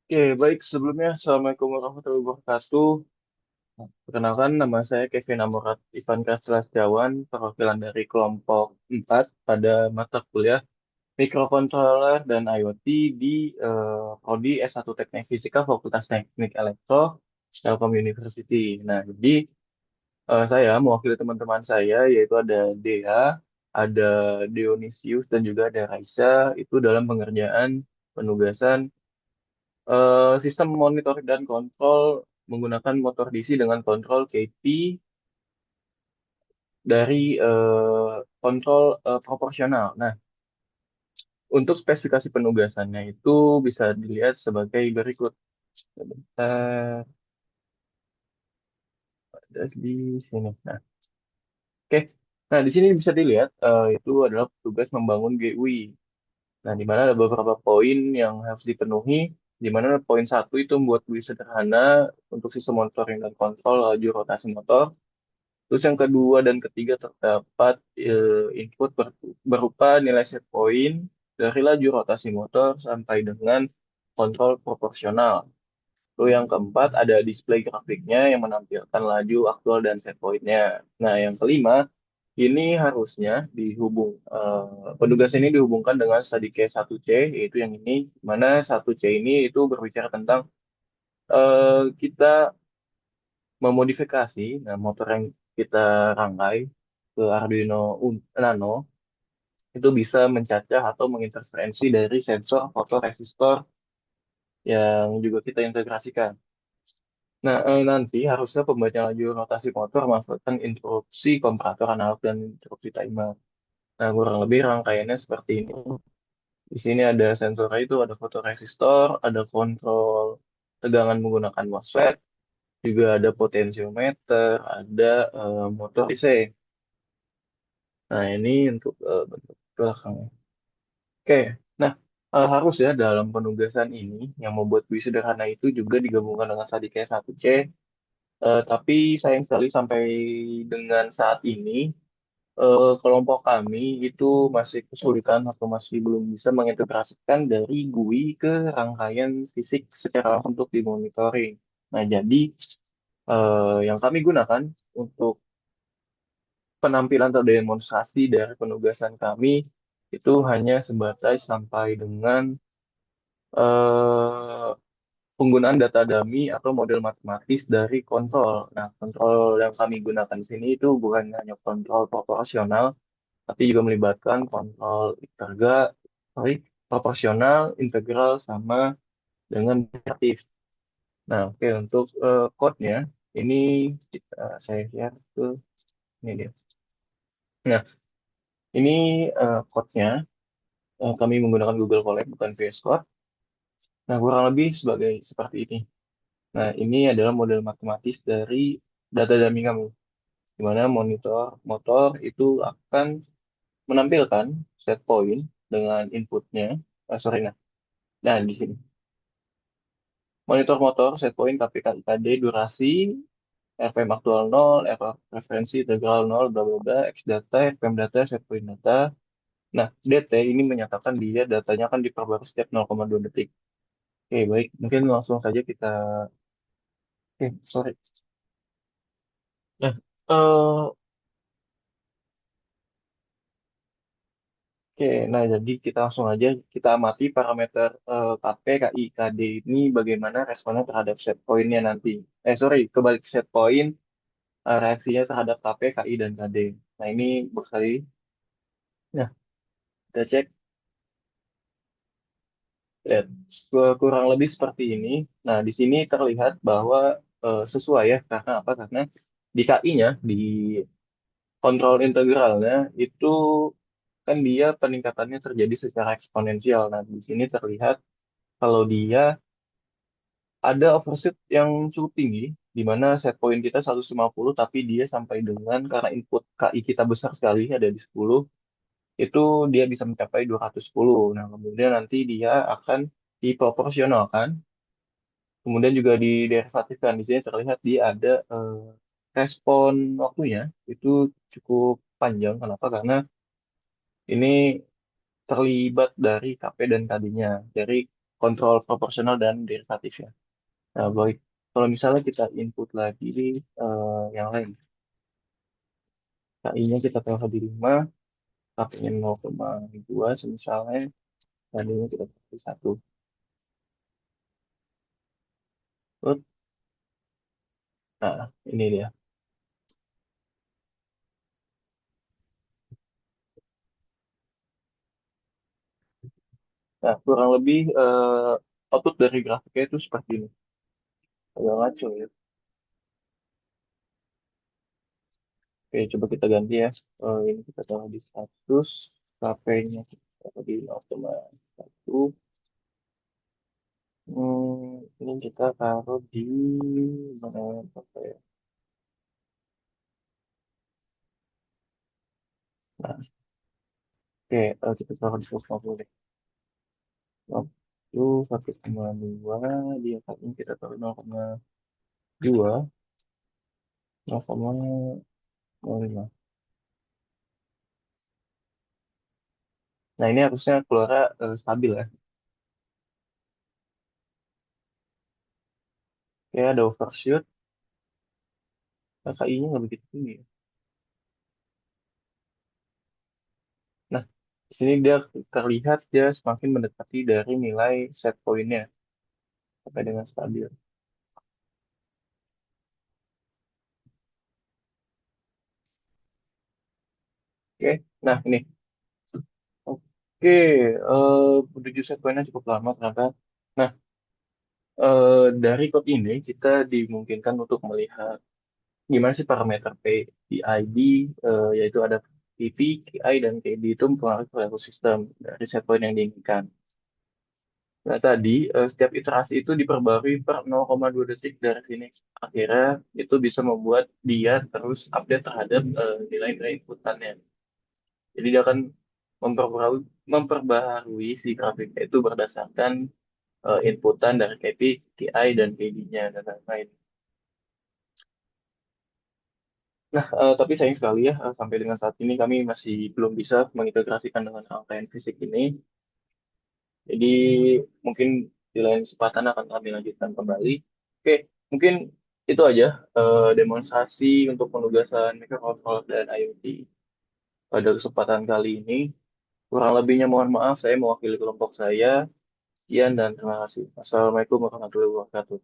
Oke, baik. Sebelumnya, Assalamualaikum warahmatullahi wabarakatuh. Perkenalkan, nama saya Kevin Amorat Ivan Prasetyawan, perwakilan dari kelompok 4 pada mata kuliah Microcontroller dan IoT di Prodi S1 Teknik Fisika Fakultas Teknik Elektro, Telkom University. Nah, jadi saya mewakili teman-teman saya, yaitu ada Dea, ada Dionysius, dan juga ada Raisa, itu dalam pengerjaan penugasan sistem monitoring dan kontrol menggunakan motor DC dengan kontrol KP dari kontrol proporsional. Nah, untuk spesifikasi penugasannya itu bisa dilihat sebagai berikut. Sebentar, ada di sini. Nah, oke. Nah, di sini bisa dilihat itu adalah tugas membangun GUI. Nah, di mana ada beberapa poin yang harus dipenuhi, di mana poin satu itu membuat GUI sederhana untuk sistem monitoring dan kontrol laju rotasi motor. Terus yang kedua dan ketiga terdapat input berupa nilai set point dari laju rotasi motor sampai dengan kontrol proporsional. Lalu yang keempat ada display grafiknya yang menampilkan laju aktual dan set point-nya. Nah, yang kelima ini harusnya penugas ini dihubungkan dengan studi case 1C, yaitu yang ini, di mana 1C ini itu berbicara tentang kita memodifikasi motor yang kita rangkai ke Nano itu bisa mencacah atau menginterferensi dari sensor fotoresistor yang juga kita integrasikan. Nah, nanti harusnya pembaca laju rotasi motor memanfaatkan interupsi komparator analog dan interupsi timer. Nah, kurang lebih rangkaiannya seperti ini. Di sini ada sensornya itu, ada fotoresistor, ada kontrol tegangan menggunakan MOSFET, juga ada potensiometer, ada motor IC. Nah, ini untuk bentuk belakangnya. Oke, nah harus ya dalam penugasan ini yang membuat GUI sederhana itu juga digabungkan dengan tadi kayak 1C. Tapi sayang sekali sampai dengan saat ini kelompok kami itu masih kesulitan atau masih belum bisa mengintegrasikan dari GUI ke rangkaian fisik secara langsung untuk dimonitoring. Nah, jadi yang kami gunakan untuk penampilan atau demonstrasi dari penugasan kami itu hanya sebatas sampai dengan eh, penggunaan data dummy atau model matematis dari kontrol. Nah, kontrol yang kami gunakan di sini itu bukan hanya kontrol proporsional, tapi juga melibatkan kontrol sorry, proporsional, integral, sama dengan relatif. Nah, oke, untuk code-nya, ini saya share ke ini dia. Nah, ini code-nya. Kami menggunakan Google Colab, bukan VS Code. Nah, kurang lebih sebagai seperti ini. Nah, ini adalah model matematis dari data dummy kami, di mana monitor motor itu akan menampilkan set point dengan inputnya. Sorry, nah di sini. Monitor motor, set point, KPK, IKD, durasi, RPM aktual 0, error referensi integral 0, bla bla bla, X data, RPM data, set point data. Nah, DT ini menyatakan dia datanya akan diperbarui setiap 0,2 detik. Oke, baik. Mungkin langsung saja kita. Oke, sorry. Nah, oke, nah jadi kita langsung aja kita amati parameter KP, KI, KD ini bagaimana responnya terhadap set point-nya nanti. Sorry, kebalik set point, reaksinya terhadap KP, KI, dan KD. Nah, ini berkali. Nah, kita cek. Lihat, kurang lebih seperti ini. Nah, di sini terlihat bahwa sesuai ya. Karena apa? Karena di KI-nya, di kontrol integralnya, itu kan dia peningkatannya terjadi secara eksponensial. Nah, di sini terlihat kalau dia ada overshoot yang cukup tinggi, di mana set point kita 150, tapi dia sampai dengan, karena input KI kita besar sekali, ada di 10, itu dia bisa mencapai 210. Nah, kemudian nanti dia akan diproporsionalkan, kemudian juga diderivatifkan. Di sini terlihat dia ada respon waktunya, itu cukup panjang. Kenapa? Karena ini terlibat dari KP dan KD-nya. kontrol proporsional dan derivatif ya. Nah, baik. Kalau misalnya kita input lagi yang lain, KI-nya kita taruh di 5, KP-nya 0,2 misalnya, tadinya kita kasih 1. Terus, nah, ini dia. Nah, kurang lebih output dari grafiknya itu seperti ini. Agak ngaco ya. Oke, coba kita ganti ya. Ini kita taruh di 100, KP-nya kita taruh di 0,1. Ini kita taruh di mana apa ya? Nah, oke, kita taruh di 150 deh. Waktu 1,2 dia kali kita taruh 0,2, 0,05. Nah, ini harusnya keluar stabil ya. Kayak ada overshoot, KI-nya nggak begitu tinggi ya. Nah, di sini dia terlihat dia semakin mendekati dari nilai set point-nya sampai dengan stabil. Oke, nah ini. Oke, menuju set point-nya cukup lama ternyata. Nah, dari code ini kita dimungkinkan untuk melihat gimana sih parameter PID, yaitu ada PP, KI, dan KD itu mempengaruhi perilaku sistem dari set point yang diinginkan. Nah, tadi setiap iterasi itu diperbarui per 0,2 detik dari sini. Akhirnya itu bisa membuat dia terus update terhadap nilai-nilai inputannya. Jadi dia akan memperbaharui si grafiknya itu berdasarkan inputan dari KP, KI, dan KD-nya dan lain-lain. Nah, tapi sayang sekali ya, sampai dengan saat ini kami masih belum bisa mengintegrasikan dengan rangkaian fisik ini. Jadi mungkin di lain kesempatan akan kami lanjutkan kembali. Oke, mungkin itu aja demonstrasi untuk penugasan microcontroller dan IoT pada kesempatan kali ini. Kurang lebihnya mohon maaf, saya mewakili kelompok saya. Sekian dan terima kasih. Assalamualaikum warahmatullahi wabarakatuh.